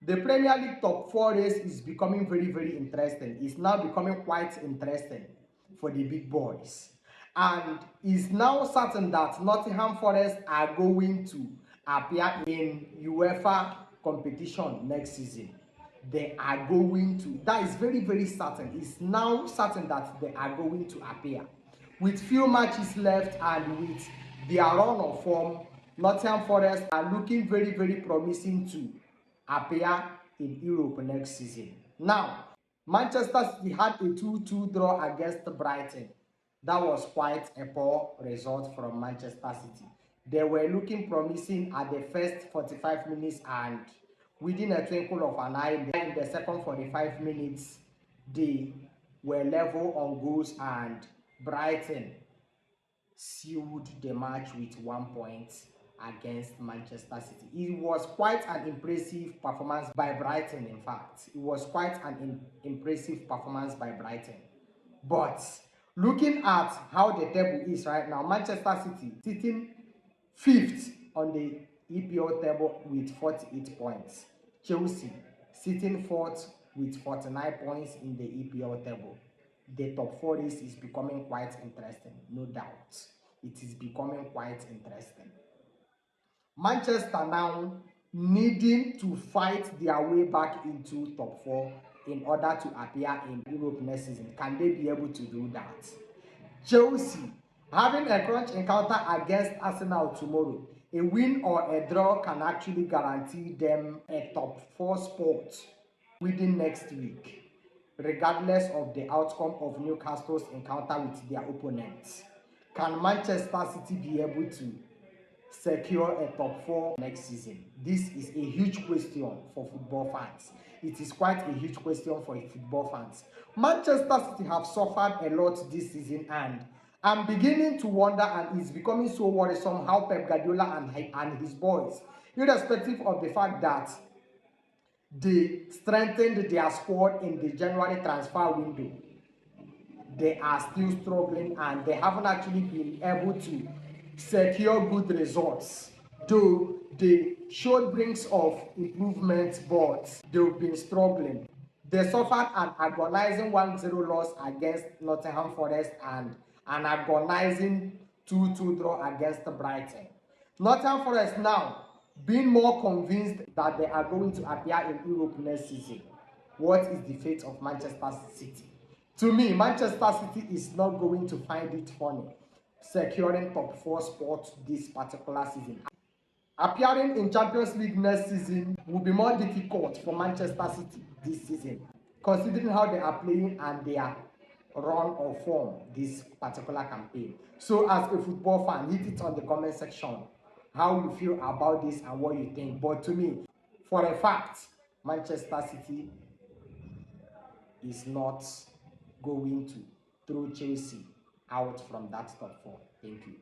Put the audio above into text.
The Premier League top 4 race is becoming very, very interesting. It's now becoming quite interesting for the big boys. And it's now certain that Nottingham Forest are going to appear in UEFA competition next season. They are going to. That is very, very certain. It's now certain that they are going to appear. With few matches left and with their run of form, Nottingham Forest are looking very, very promising to appear in Europe next season. Now, Manchester City had a 2-2 draw against Brighton. That was quite a poor result from Manchester City. They were looking promising at the first 45 minutes, and within a twinkle of an eye, in the second 45 minutes, they were level on goals, and Brighton sealed the match with 1 point against Manchester City. It was quite an impressive performance by Brighton, in fact. It was quite an impressive performance by Brighton. But looking at how the table is right now, Manchester City sitting 5th on the EPL table with 48 points. Chelsea sitting 4th with 49 points in the EPL table. The top 4 race is becoming quite interesting, no doubt. It is becoming quite interesting. Manchester now needing to fight their way back into top 4 in order to appear in Europe next season. Can they be able to do that? Chelsea having a crunch encounter against Arsenal tomorrow. A win or a draw can actually guarantee them a top 4 spot within next week, regardless of the outcome of Newcastle's encounter with their opponents. Can Manchester City be able to secure a top 4 next season? This is a huge question for football fans. It is quite a huge question for football fans. Manchester City have suffered a lot this season, and I'm beginning to wonder, and it's becoming so worrisome, how Pep Guardiola and his boys, irrespective of the fact that they strengthened their squad in the January transfer window, they are still struggling and they haven't actually been able to secure good results. Though they showed brings of improvement, but they've been struggling. They suffered an agonizing 1-0 loss against Nottingham Forest and an agonizing 2-2 draw against Brighton. Nottingham Forest now being more convinced that they are going to appear in Europe next season. What is the fate of Manchester City? To me, Manchester City is not going to find it funny securing top 4 spot this particular season. Appearing in Champions League next season will be more difficult for Manchester City this season, considering how they are playing and their run of form this particular campaign. So as a football fan, hit it on the comment section how you feel about this and what you think. But to me, for a fact, Manchester City is not going to throw Chelsea out from that top 4. Thank you.